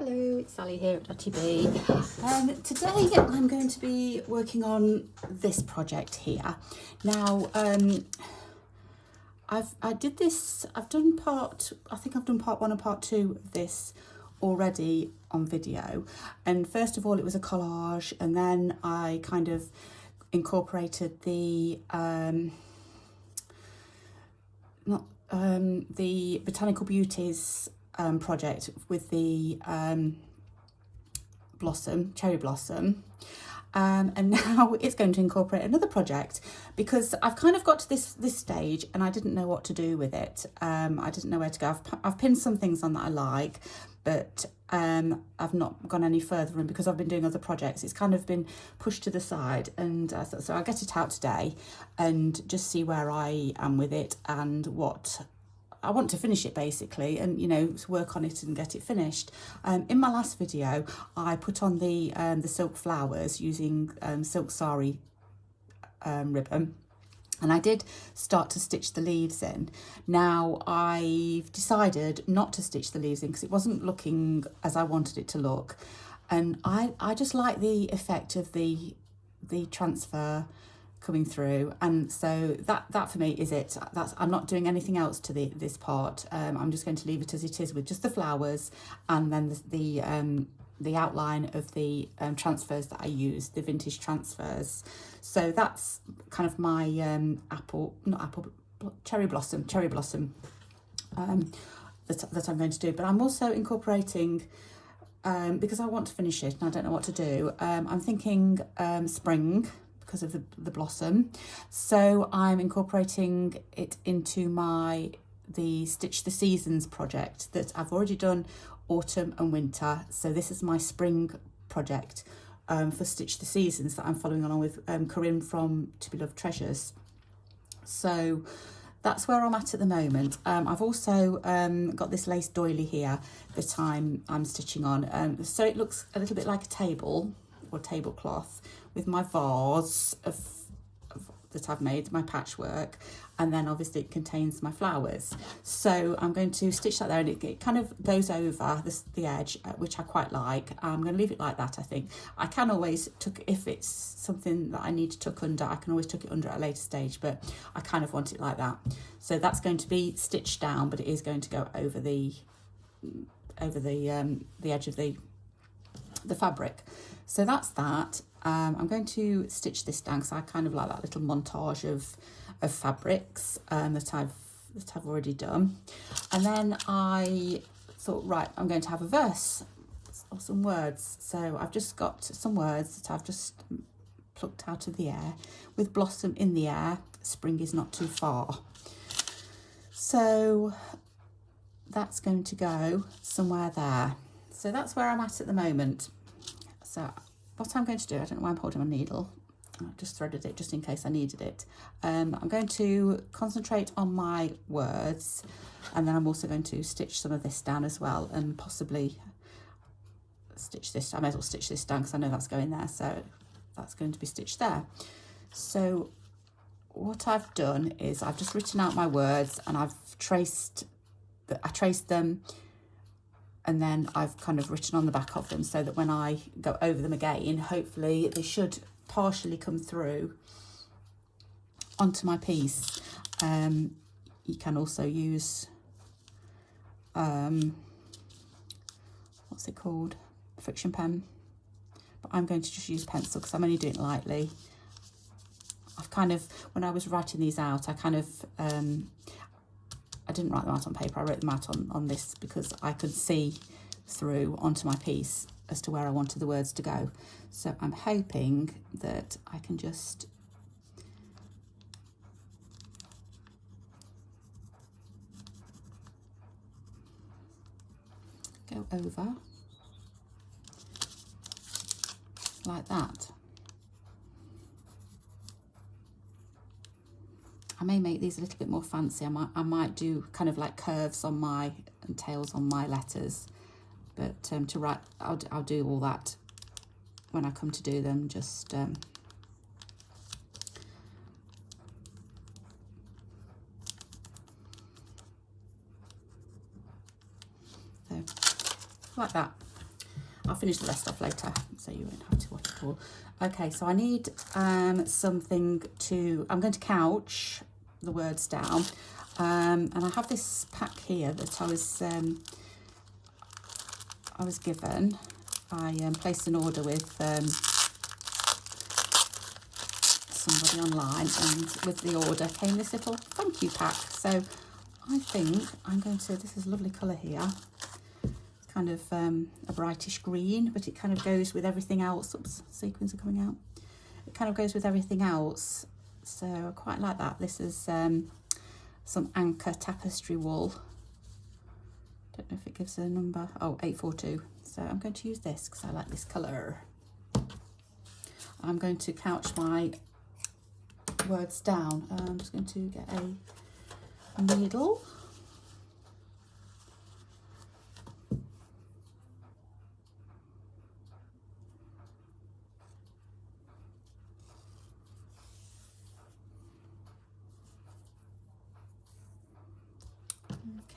Hello, it's Sally here at Dotty Today I'm going to be working on this project here. Now, I think I've done part 1 and part 2 of this already on video. And first of all, it was a collage, and then I kind of incorporated the Botanical Beauties project with the cherry blossom, and now it's going to incorporate another project because I've kind of got to this stage and I didn't know what to do with it. I didn't know where to go. I've pinned some things on that I like, but I've not gone any further, and because I've been doing other projects, it's kind of been pushed to the side. And so I'll get it out today and just see where I am with it and what I want to finish it basically, and to work on it and get it finished. In my last video, I put on the silk flowers using silk sari ribbon, and I did start to stitch the leaves in. Now I've decided not to stitch the leaves in because it wasn't looking as I wanted it to look, and I just like the effect of the transfer coming through, and so that for me is it. I'm not doing anything else to this part. I'm just going to leave it as it is with just the flowers, and then the outline of the transfers that I use, the vintage transfers. So that's kind of my cherry blossom that I'm going to do. But I'm also incorporating, because I want to finish it and I don't know what to do, I'm thinking spring, because of the blossom. So I'm incorporating it into the Stitch the Seasons project that I've already done autumn and winter. So this is my spring project for Stitch the Seasons that I'm following along with Corinne from To Be Loved Treasures. So that's where I'm at the moment. I've also got this lace doily here that I'm stitching on. So it looks a little bit like a table or tablecloth with my vase that I've made, my patchwork, and then obviously it contains my flowers. So I'm going to stitch that there, and it kind of goes over the edge, which I quite like. I'm going to leave it like that, I think. I can always if it's something that I need to tuck under, I can always tuck it under at a later stage, but I kind of want it like that. So that's going to be stitched down, but it is going to go over the edge of the fabric. So that's that. I'm going to stitch this down because I kind of like that little montage of fabrics that I've already done. And then I thought, right, I'm going to have a verse or some words. So I've just got some words that I've just plucked out of the air. With blossom in the air, spring is not too far. So that's going to go somewhere there. So that's where I'm at the moment. So what I'm going to do, I don't know why I'm holding my needle, I just threaded it just in case I needed it. I'm going to concentrate on my words, and then I'm also going to stitch some of this down as well, and possibly stitch this. I may as well stitch this down because I know that's going there, so that's going to be stitched there. So what I've done is I've just written out my words, and I traced them, and then I've kind of written on the back of them so that when I go over them again, hopefully they should partially come through onto my piece. You can also use, what's it called? Friction pen. But I'm going to just use pencil because I'm only doing it lightly. I've kind of, when I was writing these out, I kind of, I didn't write them out on paper, I wrote them out on this because I could see through onto my piece as to where I wanted the words to go. So I'm hoping that I can just go over like that. I may make these a little bit more fancy. I might do kind of like curves on and tails on my letters, but to write, I'll do all that when I come to do them. Just so like that. I'll finish the rest off later, so you won't have to watch it all. Okay, so I need something to, I'm going to couch the words down, and I have this pack here that I was given. I placed an order with somebody online, and with the order came this little thank you pack. So I think I'm going to, this is a lovely colour here. It's kind of a brightish green, but it kind of goes with everything else. Oops, sequins are coming out. It kind of goes with everything else. So I quite like that. This is some Anchor tapestry wool. Don't know if it gives a number. Oh, 842. So I'm going to use this because I like this colour. I'm going to couch my words down. I'm just going to get a needle.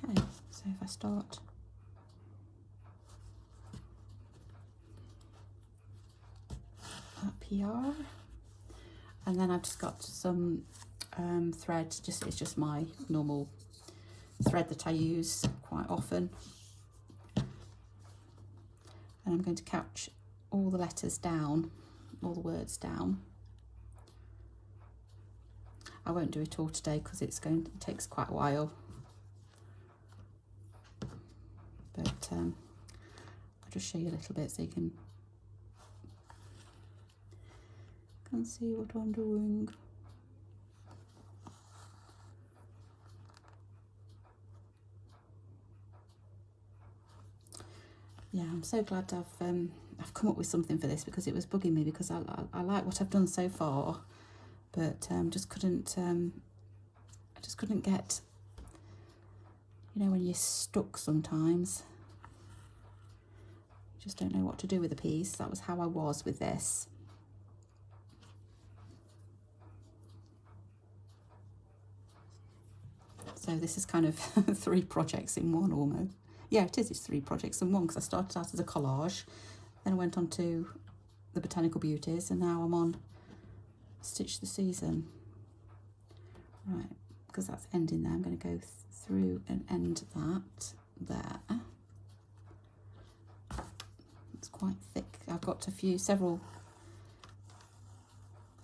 Okay, so if I start up here, and then I've just got some thread, it's just my normal thread that I use quite often, and I'm going to couch all the letters down, all the words down. I won't do it all today because it takes quite a while, but I'll just show you a little bit so you can see what I'm doing. Yeah, I'm so glad I've come up with something for this, because it was bugging me, because I like what I've done so far, but just couldn't I just couldn't get, you know, when you're stuck sometimes, you just don't know what to do with a piece. That was how I was with this. So this is kind of 3 projects in one almost. Yeah, it is, it's 3 projects in one, because I started out as a collage, then I went on to the Botanical Beauties, and now I'm on Stitch the Season. Right, because that's ending there, I'm going to go through and end that there. It's quite thick. I've got several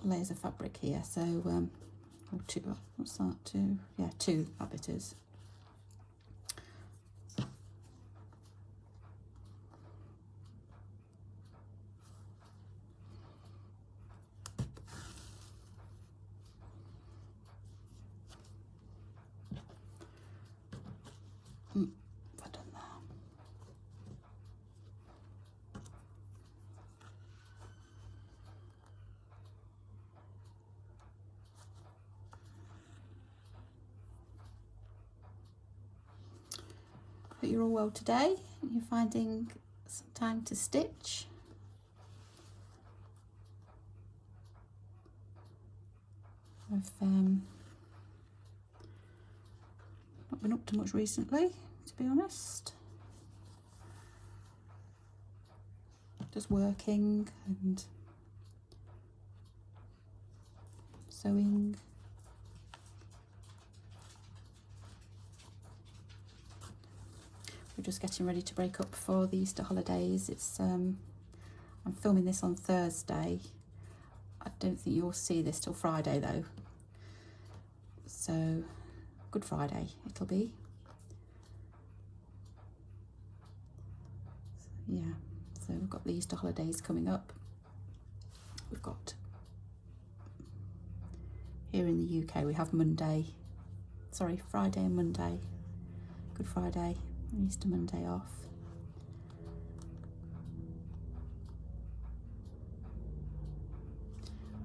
layers of fabric here, so or 2, what's that, 2? Yeah, 2, that bit is. I've done that. Hope you're all well today. You're finding some time to stitch. I've not been up to much recently, to be honest. Just working and sewing. We're just getting ready to break up for the Easter holidays. It's I'm filming this on Thursday. I don't think you'll see this till Friday though. So Good Friday it'll be. Yeah, so we've got the Easter holidays coming up. We've got, here in the UK, we have Friday and Monday, Good Friday and Easter Monday off.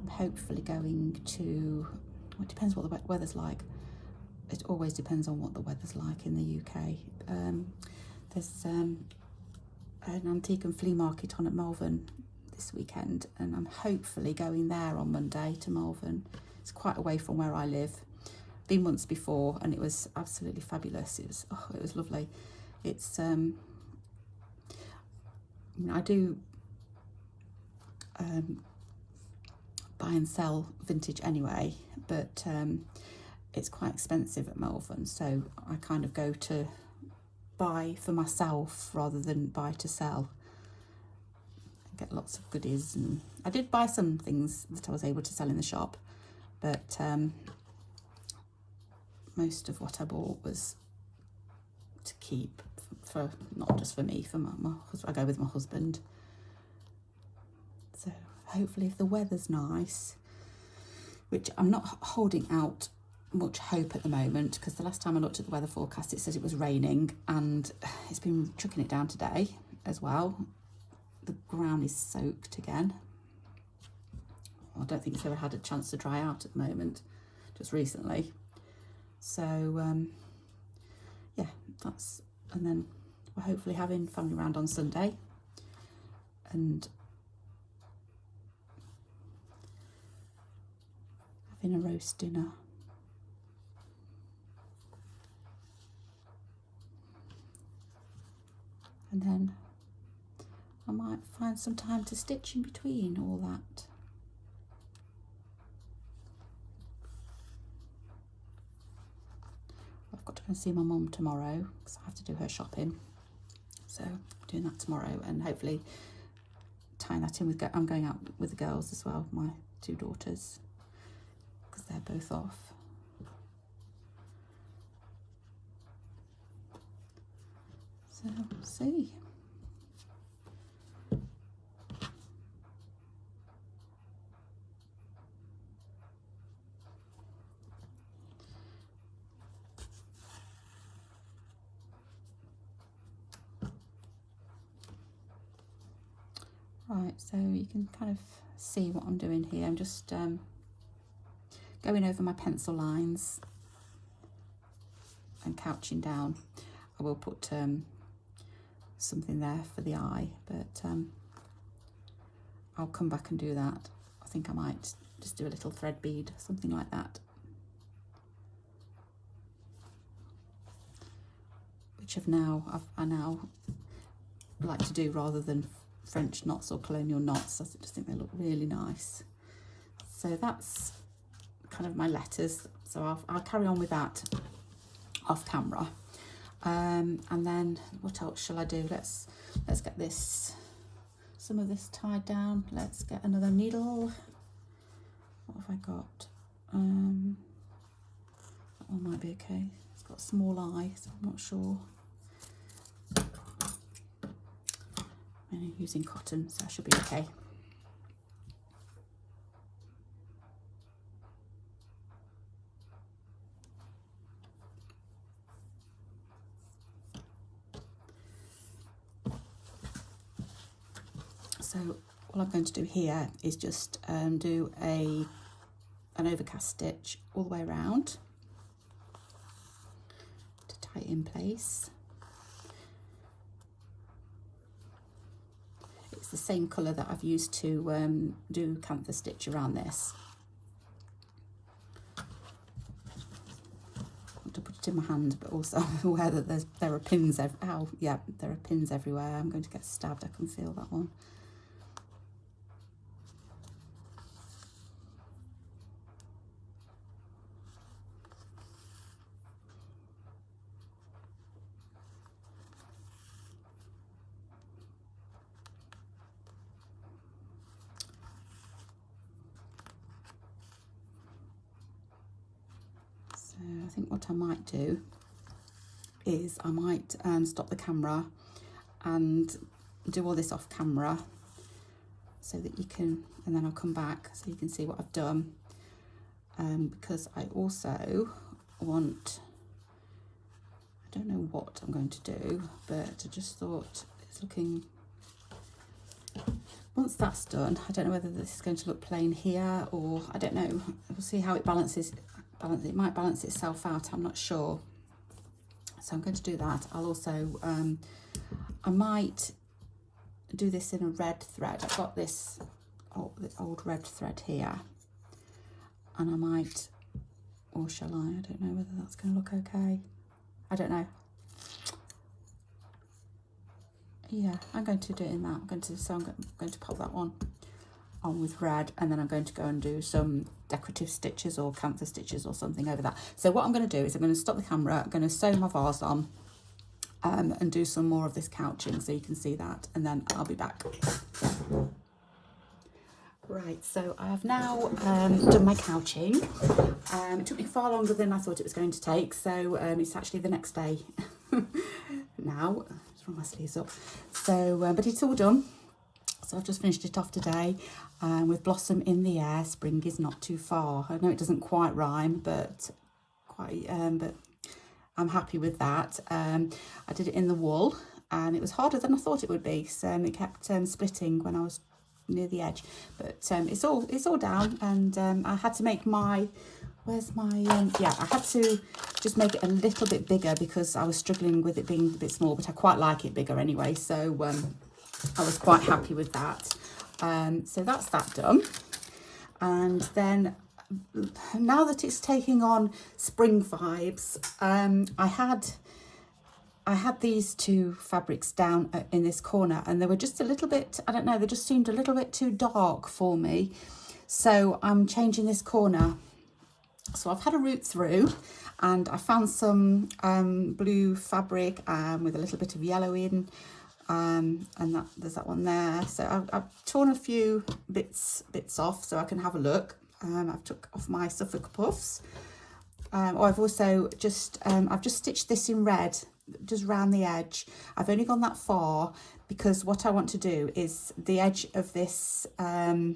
I'm hopefully going to, well, it depends what the weather's like. It always depends on what the weather's like in the UK. There's an antique and flea market on at Malvern this weekend, and I'm hopefully going there on Monday to Malvern. It's quite away from where I live. Been once before and it was absolutely fabulous. It was lovely. It's I mean, I do buy and sell vintage anyway, but it's quite expensive at Malvern, so I kind of go to buy for myself rather than buy to sell. I get lots of goodies, and I did buy some things that I was able to sell in the shop, but most of what I bought was to keep for not just for me, for my husband. I go with my husband. So hopefully if the weather's nice, which I'm not holding out much hope at the moment, because the last time I looked at the weather forecast it said it was raining, and it's been chucking it down today as well. The ground is soaked again. I don't think it's ever had a chance to dry out at the moment, just recently. So yeah, that's, and then we're hopefully having family round on Sunday, and having a roast dinner. And then I might find some time to stitch in between all that. I've got to go and see my mum tomorrow because I have to do her shopping. So I'm doing that tomorrow, and hopefully tying that in with, I'm going out with the girls as well, my two daughters, because they're both off. So we'll see. Right, so you can kind of see what I'm doing here. I'm just going over my pencil lines and couching down. I will put something there for the eye, but I'll come back and do that. I think I might just do a little thread bead, something like that, which I now like to do rather than French knots or colonial knots. I just think they look really nice. So that's kind of my letters. So I'll carry on with that off camera. And then what else shall I do? Let's get some of this tied down. Let's get another needle. What have I got? That one might be okay. It's got a small eye, so I'm not sure. I'm using cotton, so I should be okay. So all I'm going to do here is just do an overcast stitch all the way around to tie it in place. It's the same colour that I've used to do canthus stitch around this. I want to put it in my hand, but also I'm aware that there are pins there are pins everywhere. I'm going to get stabbed, I can feel that one. I think what I might do is I might stop the camera and do all this off camera so that you can, and then I'll come back so you can see what I've done, because I also want, I don't know what I'm going to do, but I just thought it's looking, once that's done, I don't know whether this is going to look plain here or I don't know, we'll see how it balances. It might balance itself out, I'm not sure. So I'm going to do that. I'll also, I might do this in a red thread. I've got this old red thread here, and I might, or shall I? I don't know whether that's going to look okay. I don't know. Yeah, I'm going to do it in that. I'm going to pop that one on with red, and then I'm going to go and do some decorative stitches or camphor stitches or something over that. So what I'm going to do is I'm going to stop the camera, I'm going to sew my vase on and do some more of this couching so you can see that, and then I'll be back. Right, so I have now done my couching. It took me far longer than I thought it was going to take, so it's actually the next day now. Just roll my sleeves up. So, but it's all done. So I've just finished it off today with blossom in the air. Spring is not too far. I know it doesn't quite rhyme, but but I'm happy with that. I did it in the wool, and it was harder than I thought it would be. So it kept splitting when I was near the edge, but it's all down, and I had to make my I had to just make it a little bit bigger because I was struggling with it being a bit small, but I quite like it bigger anyway, so I was quite happy with that. So that's that done, and then now that it's taking on spring vibes, I had these two fabrics down in this corner, and they were just a little bit, I don't know, they just seemed a little bit too dark for me. So I'm changing this corner. So I've had a route through, and I found some blue fabric with a little bit of yellow in, and there's that one there. So I've torn a few bits off so I can have a look. I've took off my Suffolk puffs. I've also just I've just stitched this in red, just round the edge. I've only gone that far because what I want to do is the edge of this the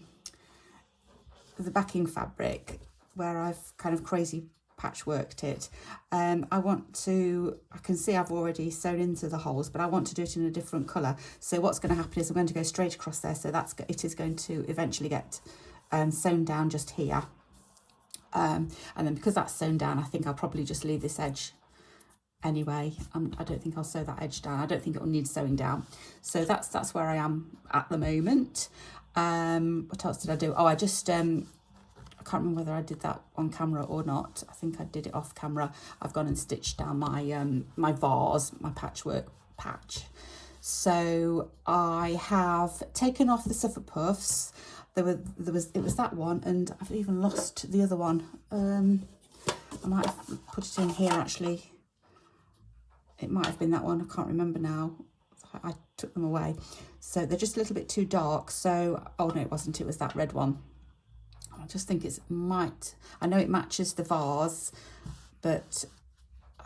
backing fabric where I've kind of crazy patchworked it. I can see I've already sewn into the holes, but I want to do it in a different colour. So what's going to happen is I'm going to go straight across there, so it is going to eventually get sewn down just here. And then because that's sewn down, I think I'll probably just leave this edge anyway. I don't think I'll sew that edge down. I don't think it will need sewing down. So that's where I am at the moment. What else did I do? Oh, I just I can't remember whether I did that on camera or not. I think I did it off camera. I've gone and stitched down my my vase, my patchwork patch. So I have taken off the Suffolk puffs. It was that one, and I've even lost the other one. I might have put it in here actually. It might have been that one, I can't remember now. I took them away. So they're just a little bit too dark. So, oh no, it wasn't, it was that red one. I just think I know it matches the vase, but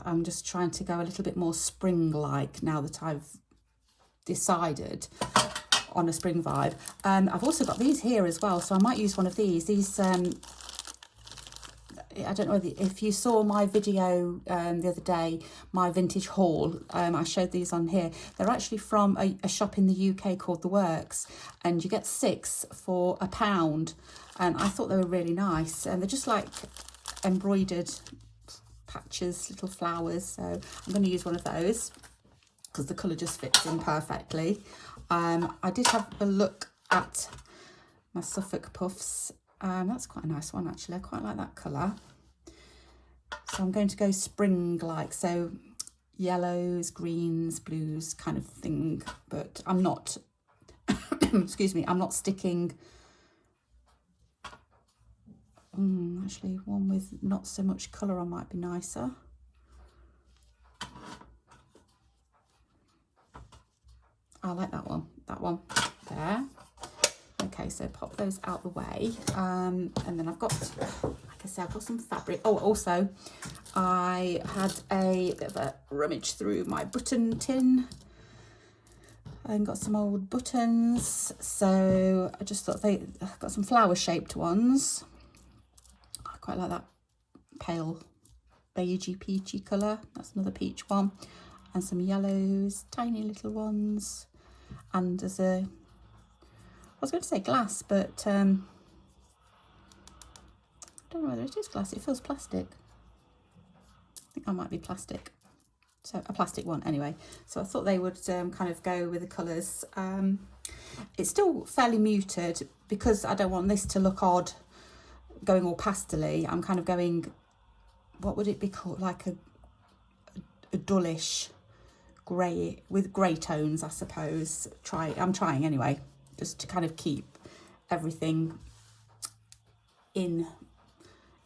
I'm just trying to go a little bit more spring-like now that I've decided on a spring vibe. I've also got these here as well, so I might use one of these. I don't know if you saw my video the other day, my vintage haul. I showed these on here. They're actually from a shop in the UK called The Works, and you get 6 for £1. And I thought they were really nice, and they're just like embroidered patches, little flowers. So I'm going to use one of those because the colour just fits in perfectly. I did have a look at my Suffolk puffs. That's quite a nice one actually. I quite like that colour. So I'm going to go spring-like, so yellows, greens, blues kind of thing. But I'm not, excuse me, I'm not sticking. Actually, one with not so much colour on might be nicer. I like that one there. Okay, so pop those out the way, and then I've got, like I said, I've got some fabric. Oh, also I had a bit of a rummage through my button tin and got some old buttons. So I just thought I've got some flower shaped ones. I quite like that pale beigey peachy colour. That's another peach one, and some yellows, tiny little ones. And there's I was going to say glass, but I don't know whether it is glass. It feels plastic. I think that might be plastic. So a plastic one anyway. So I thought they would kind of go with the colours. It's still fairly muted because I don't want this to look odd going all pastel-y. I'm kind of going, what would it be called? Like a dullish grey tones, I suppose. I'm trying anyway, just to kind of keep everything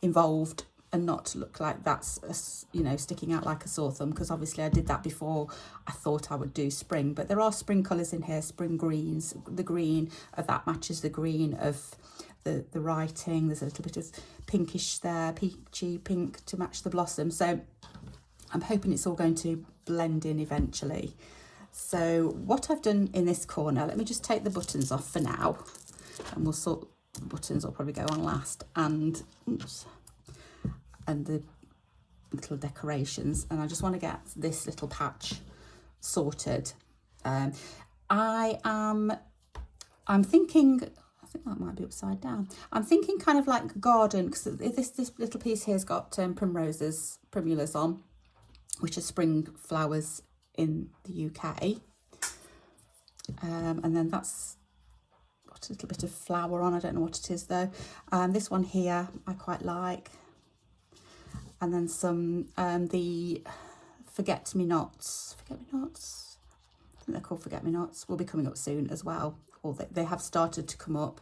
involved and not look like that's you know, sticking out like a sore thumb, because obviously I did that before I thought I would do spring. But there are spring colours in here, spring greens. The green of that matches the green of the writing. There's a little bit of pinkish there, peachy pink to match the blossom. So I'm hoping it's all going to blend in eventually. So what I've done in this corner, let me just take the buttons off for now, and we'll sort the buttons will probably go on last, and oops, and the little decorations. And I just want to get this little patch sorted. I'm thinking, I think that might be upside down. I'm thinking kind of like garden, because this little piece here's got primulas on, which are spring flowers in the UK. And then that's got a little bit of flower on. I don't know what it is though. This one here I quite like. And then some, the forget-me-nots. I think they're called forget-me-nots, will be coming up soon as well. Or they have started to come up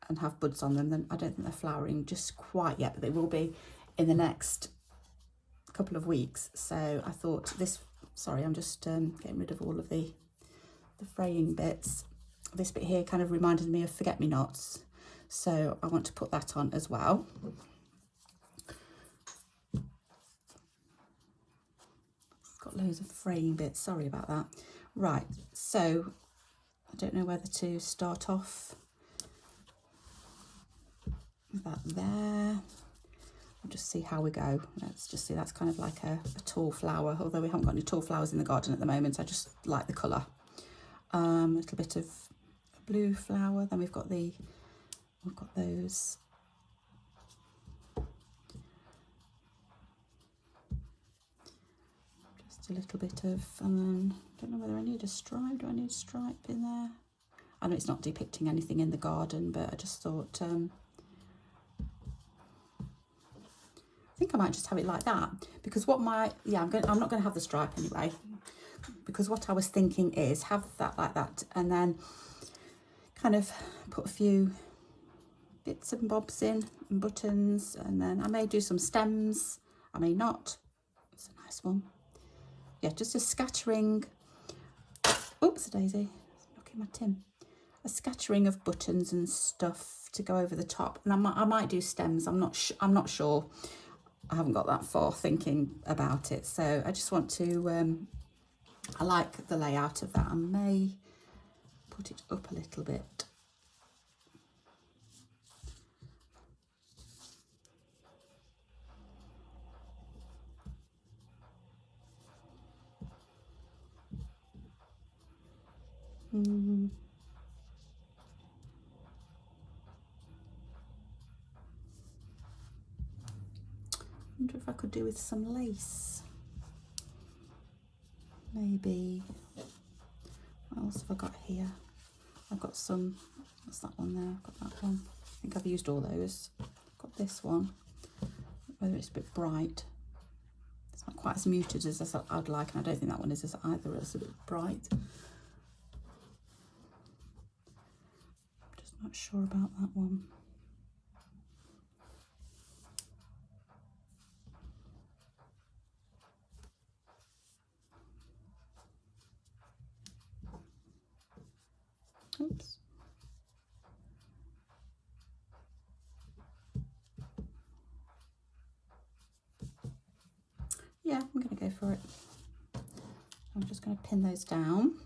and have buds on them. Then I don't think they're flowering just quite yet, but they will be in the next couple of weeks. So I thought this, sorry, I'm just getting rid of all of the fraying bits. This bit here kind of reminded me of forget-me-nots, so I want to put that on as well. It's got loads of fraying bits, sorry about that. Right, so I don't know whether to start off with that there. We'll just see how we go. Let's just see, that's kind of like a tall flower, although we haven't got any tall flowers in the garden at the moment. I just like the colour. A little bit of blue flower, then we've got those. Just a little bit of, and then I don't know whether I need a stripe. Do I need a stripe in there? I know it's not depicting anything in the garden, but I just thought I think I might just have it like that, because what I'm not going to have the stripe anyway, because what I was thinking is have that like that, and then kind of put a few bits and bobs in and buttons, and then I may do some stems, I may not. It's a nice one. Yeah, just a scattering, oops, a daisy, knocking my tin. A scattering of buttons and stuff to go over the top, and I might do stems. I'm not sure. I haven't got that far thinking about it, so I just want to. I like the layout of that. I may put it up a little bit. I wonder if I could do with some lace. Maybe. What else have I got here? I've got some, what's that one there? I've got that one. I think I've used all those. I've got this one. Whether it's a bit bright. It's not quite as muted as I'd like, and I don't think that one is as either. It's a bit bright. I'm just not sure about that one. Oops. Yeah, I'm going to go for it. I'm just going to pin those down.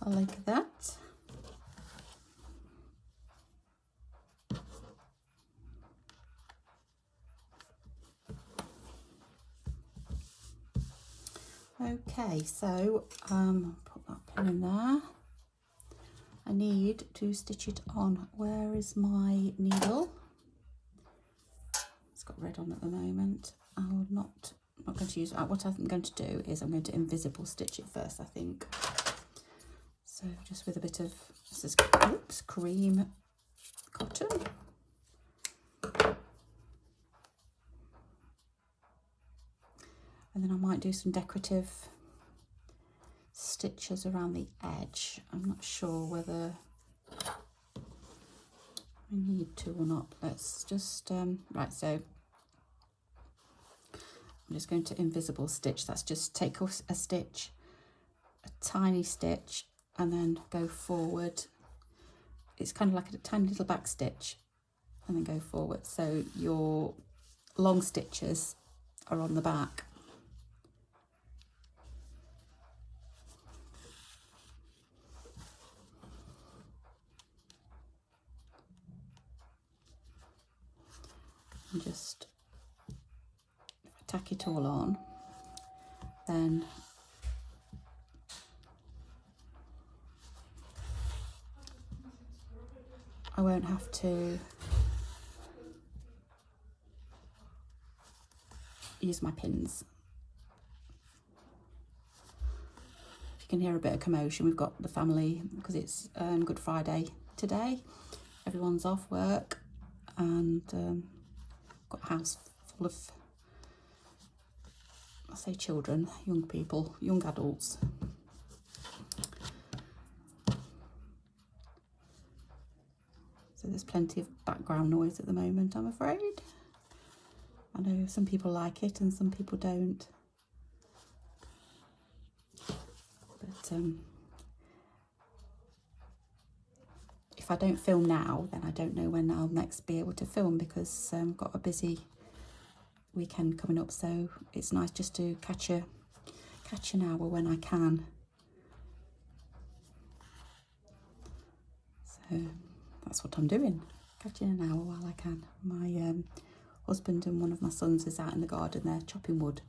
Like that. Okay, so put that pin in there. I need to stitch it on. Where is my needle? It's got red on at the moment. I will not not going to use, what I'm going to do is I'm going to invisible stitch it first, I think. So just with a bit of, this is, oops, cream cotton. And then I might do some decorative stitches around the edge. I'm not sure whether I need to or not. Let's just, right, so I'm just going to invisible stitch. That's just take off a stitch, a tiny stitch, and then go forward. It's kind of like a tiny little back stitch and then go forward. So your long stitches are on the back. And just tack it all on, then I won't have to use my pins. If you can hear a bit of commotion, we've got the family, because it's Good Friday today. Everyone's off work, and got a house full of, I say children, young people, young adults. So there's plenty of background noise at the moment, I'm afraid. I know some people like it and some people don't. But if I don't film now, then I don't know when I'll next be able to film, because I've got a busy weekend coming up, so it's nice just to catch an hour when I can. So that's what I'm doing, catching an hour while I can. My husband and one of my sons is out in the garden, they're chopping wood,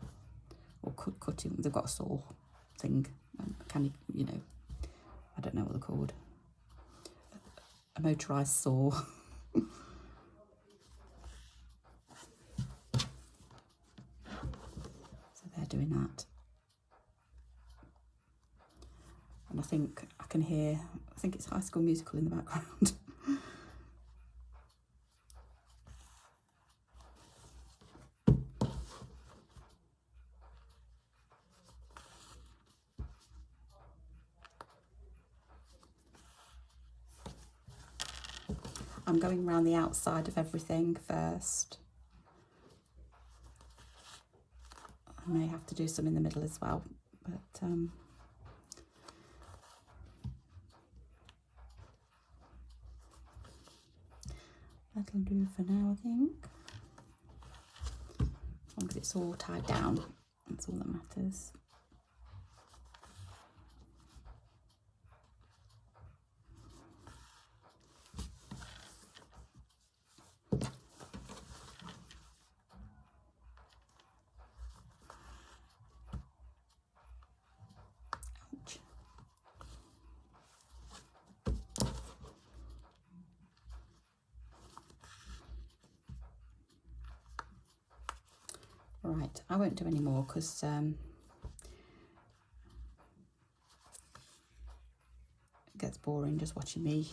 or cutting, they've got a saw thing, you know, I don't know what they're called, a motorised saw. So they're doing that. And I think I can hear, I think it's High School Musical in the background. I'm going around the outside of everything first. I may have to do some in the middle as well, but that'll do for now, I think. As long as it's all tied down, that's all that matters. Ouch. Right, I won't do any more because it gets boring just watching me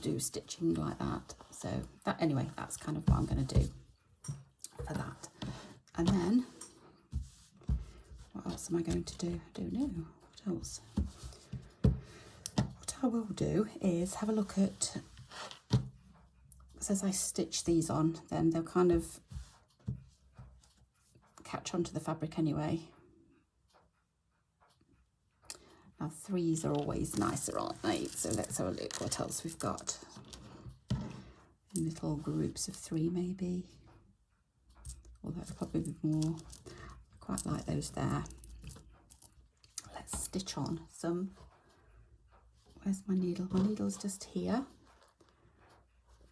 do stitching like that. So that, anyway, that's kind of what I'm going to do for that. And then what else am I going to do? I don't know. What else? What I will do is have a look at, as I stitch these on, then they'll kind of catch onto the fabric anyway. Now threes are always nicer, aren't they? So let's have a look what else we've got. Little groups of three maybe. Well, that's probably more. I quite like those there. Let's stitch on some. Where's my needle? My needle's just here.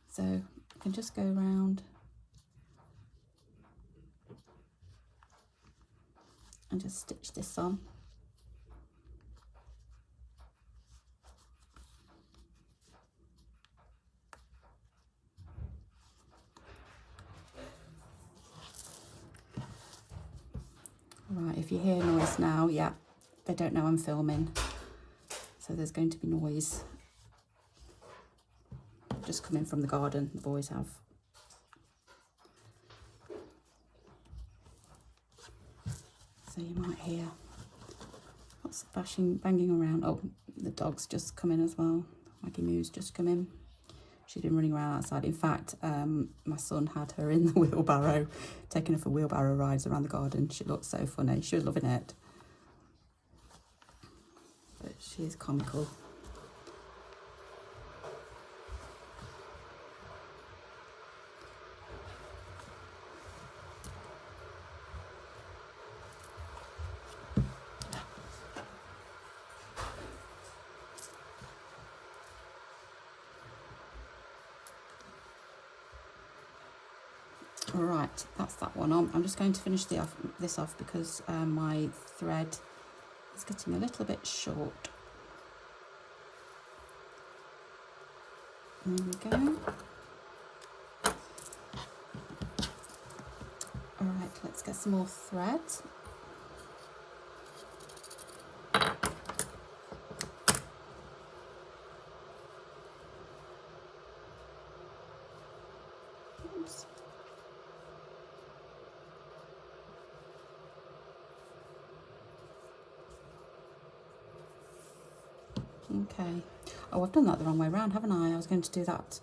So I can just go around and just stitch this on. Right, if you hear noise now, yeah, they don't know I'm filming. So there's going to be noise. Just coming from the garden, the boys have. So you might hear lots of banging around. Oh, the dog's just come in as well. Maggie Moo's just come in. She's been running around outside. In fact, my son had her in the wheelbarrow, taking her for wheelbarrow rides around the garden. She looked so funny. She was loving it. But she is comical. All right, that's that one on. I'm just going to finish this off because my thread is getting a little bit short. There we go. All right, let's get some more thread. Oops. Okay. Oh, I've done that the wrong way around, haven't I? I was going to do that.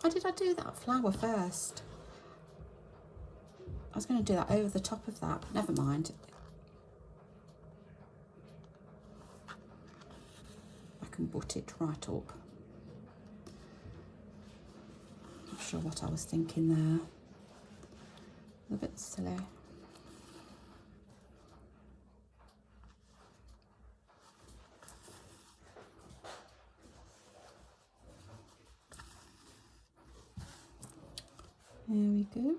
Why did I do that flower first? I was going to do that over the top of that. Never mind. I can butt it right up. Not sure what I was thinking there. A bit silly. There we go.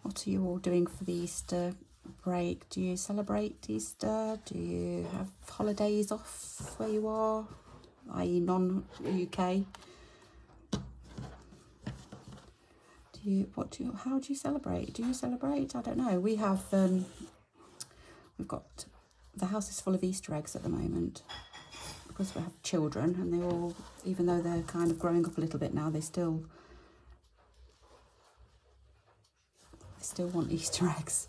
What are you all doing for the Easter break? Do you celebrate Easter? Do you have holidays off where you are, i.e. non-UK? How do you celebrate? Do you celebrate? I don't know. We have, we've got, the house is full of Easter eggs at the moment because we have children and they all, even though they're kind of growing up a little bit now, they still want Easter eggs.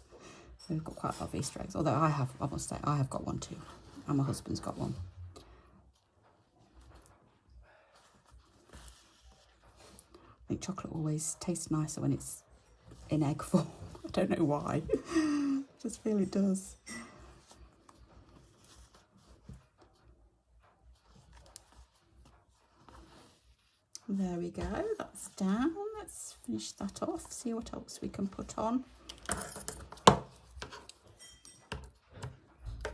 So we've got quite a lot of Easter eggs, although I must say, I have got one too, and my husband's got one. I think chocolate always tastes nicer when it's in egg form. I don't know why. I just feel it does. There we go, that's down. Let's finish that off, see what else we can put on.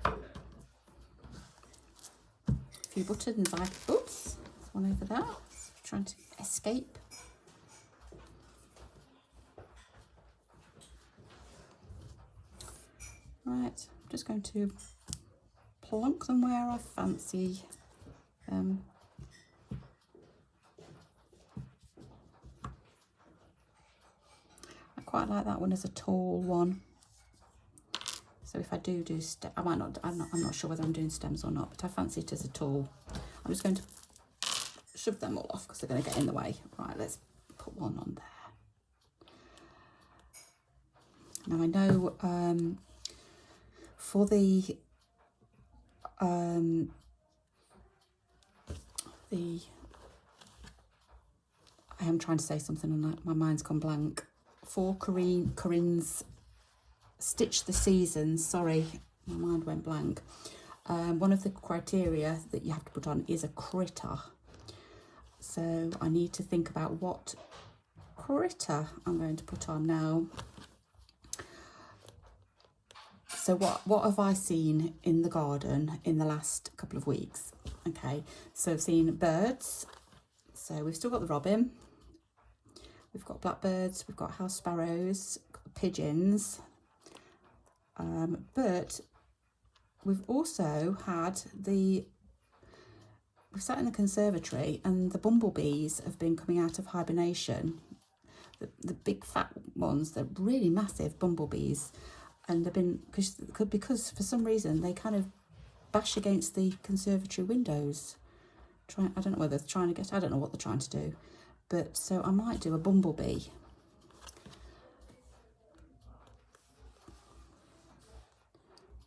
A few buttons, oops, there's one over there, trying to escape. Right, I'm just going to plonk them where I fancy. I quite like that one as a tall one. So if I do I might not, I'm not sure whether I'm doing stems or not, but I fancy it as a tall. I'm just going to shove them all off because they're going to get in the way. Right, let's put one on there. Now I know for the I am trying to say something and my mind's gone blank. For Corinne's Stitch the Seasons, sorry, my mind went blank. One of the criteria that you have to put on is a critter. So I need to think about what critter I'm going to put on now. So what have I seen in the garden in the last couple of weeks? Okay, so I've seen birds. So we've still got the robin. We've got blackbirds, we've got house sparrows, pigeons. But we've also had we've sat in the conservatory and the bumblebees have been coming out of hibernation. The big fat ones, they're really massive bumblebees, and they've been, because for some reason they kind of bash against the conservatory windows. I don't know whether they're trying to I don't know what they're trying to do, but so I might do a bumblebee.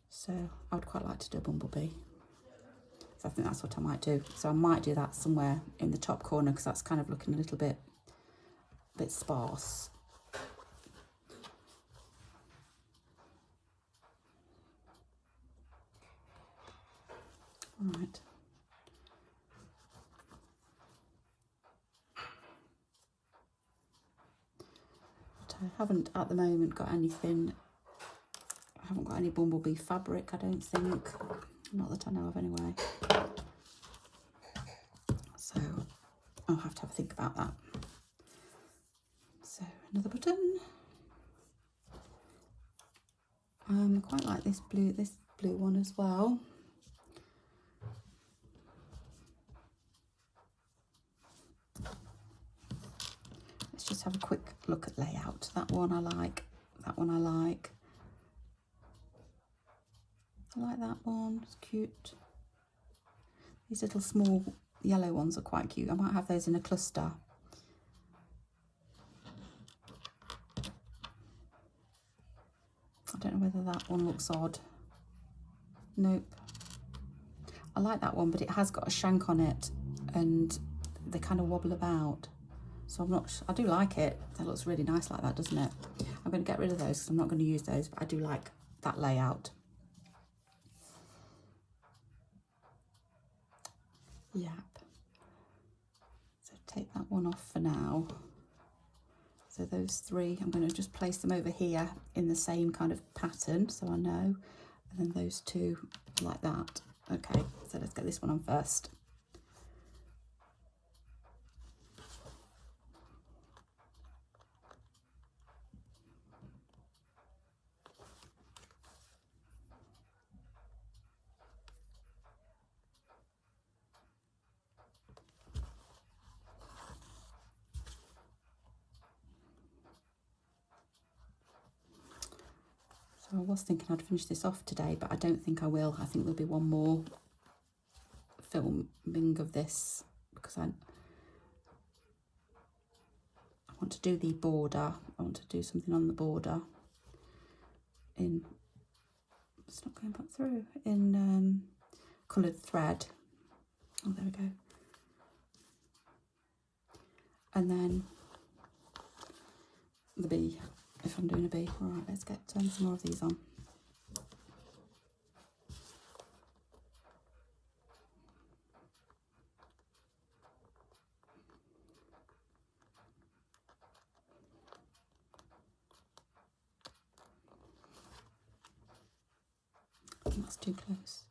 So I would quite like to do a bumblebee. So I think that's what I might do. So I might do that somewhere in the top corner, because that's kind of looking a little bit sparse. All right. But I haven't at the moment got anything. I haven't got any bumblebee fabric, I don't think. Not that I know of anyway. So I'll have to have a think about that. So another button. I quite like this blue one as well. Let's just have a quick look at layout. That one I like. That one I like. I like that one. It's cute. These little small yellow ones are quite cute. I might have those in a cluster. I don't know whether that one looks odd. Nope. I like that one, but it has got a shank on it and they kind of wobble about. So I'm not, I do like it. That looks really nice like that, doesn't it? I'm going to get rid of those because I'm not going to use those, but I do like that layout. Yep. So take that one off for now. So those three, I'm going to just place them over here in the same kind of pattern, so I know. And then those two like that. Okay, so let's get this one on first. So I was thinking I'd finish this off today, but I don't think I will. I think there'll be one more filming of this, because I want to do the border. I want to do something on the border in, it's not going back through, in coloured thread. Oh, there we go. And then the bee, if I'm doing a bee. All right, let's get some more of these on. I think that's too close.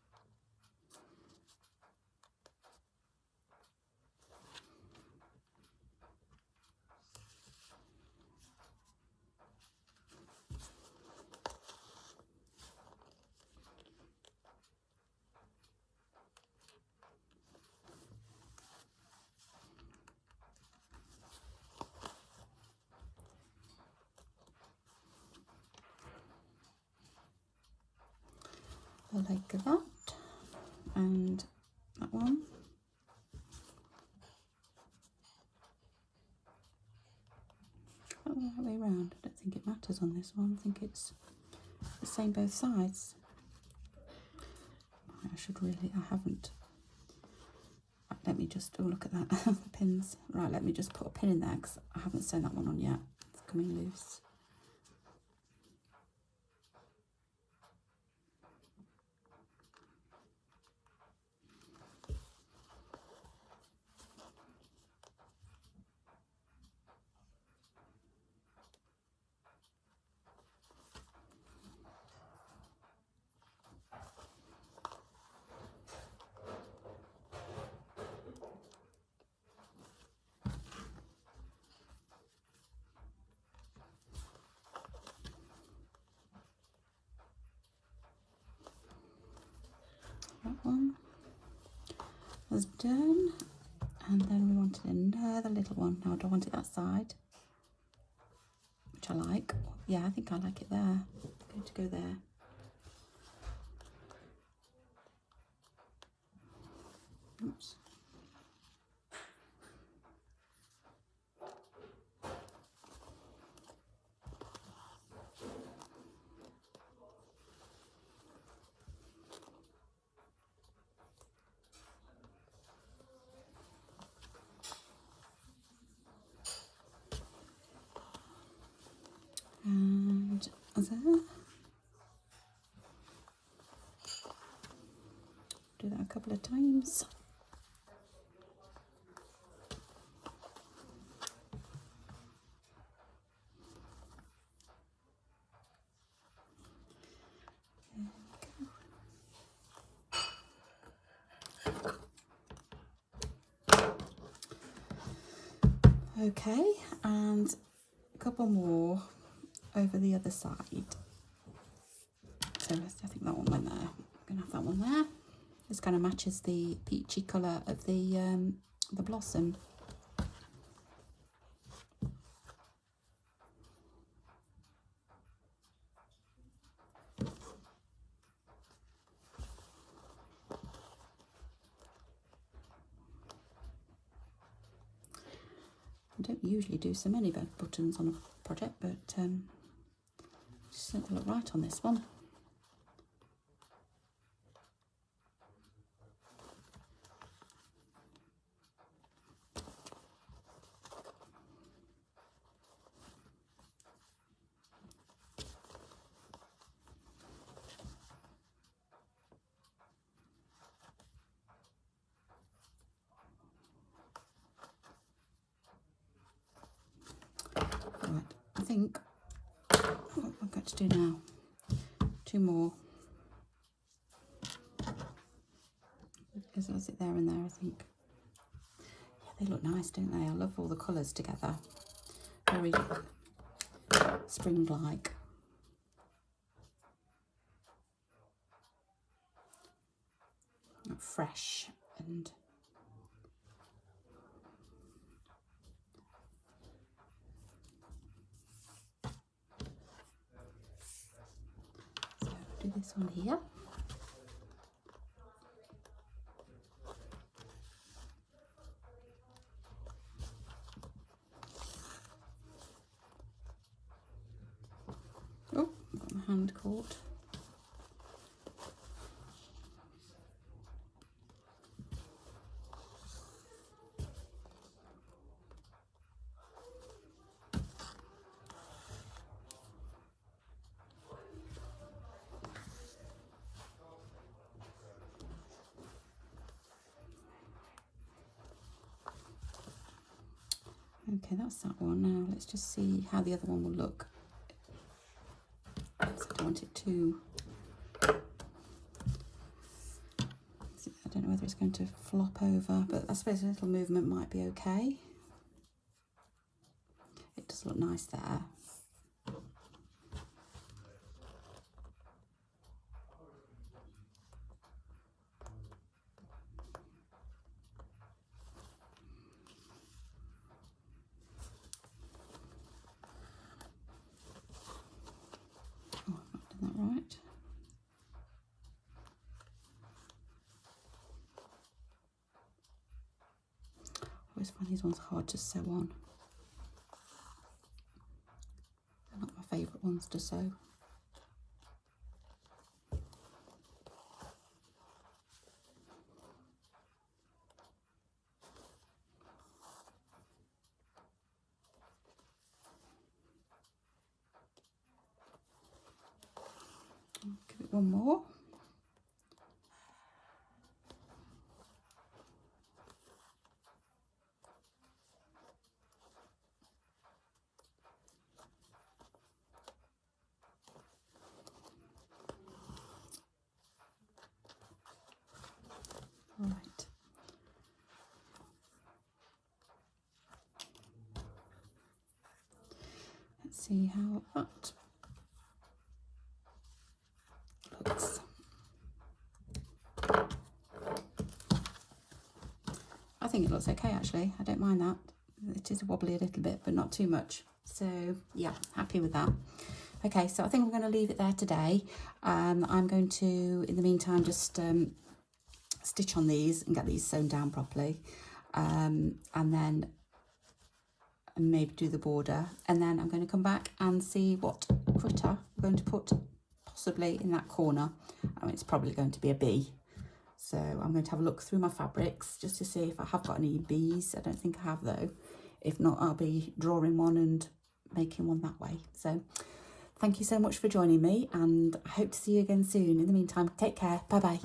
Like that, and that one. Oh, that way around. I don't think it matters on this one. I think it's the same both sides. I should really, I haven't. Right, let me just, oh look at that, the pins. Right, let me just put a pin in there because I haven't sewn that one on yet. It's coming loose. That one was done. And then we wanted another little one. Now I don't want it that side, which I like. Yeah, I think I like it there. It's going to go there. Oops. And there. Do that a couple of times. Okay, and a couple more over the other side. So I think that one went there. I'm gonna have that one there. This kind of matches the peachy colour of the blossom. I don't usually do so many buttons on a project, but just don't look right on this one. Right, I think what I'm going to do now, 2 more. Because that's it there and there, I think. Yeah, they look nice, don't they? I love all the colours together. Very spring-like. Fresh and so do this one here. Oh, got my hand caught. Okay, that's that one. Now let's just see how the other one will look. So I don't want it too... I don't know whether it's going to flop over, but I suppose a little movement might be okay. It does look nice there. Oh, I've not done that right. I always find these ones hard to sew on. They're not my favourite ones to sew. I'll give it one more. Right. Let's see how that looks. think it looks okay actually. I don't mind that. It is wobbly a little bit, but not too much. So yeah, happy with that. Okay, so I think I'm going to leave it there today. I'm going to, in the meantime, just stitch on these and get these sewn down properly, and then maybe do the border, and then I'm going to come back and see what critter I'm going to put possibly in that corner. I mean, it's probably going to be a bee. So I'm going to have a look through my fabrics just to see if I have got any bees. I don't think I have though. If not, I'll be drawing one and making one that way. So thank you so much for joining me, and I hope to see you again soon. In the meantime, take care. Bye bye.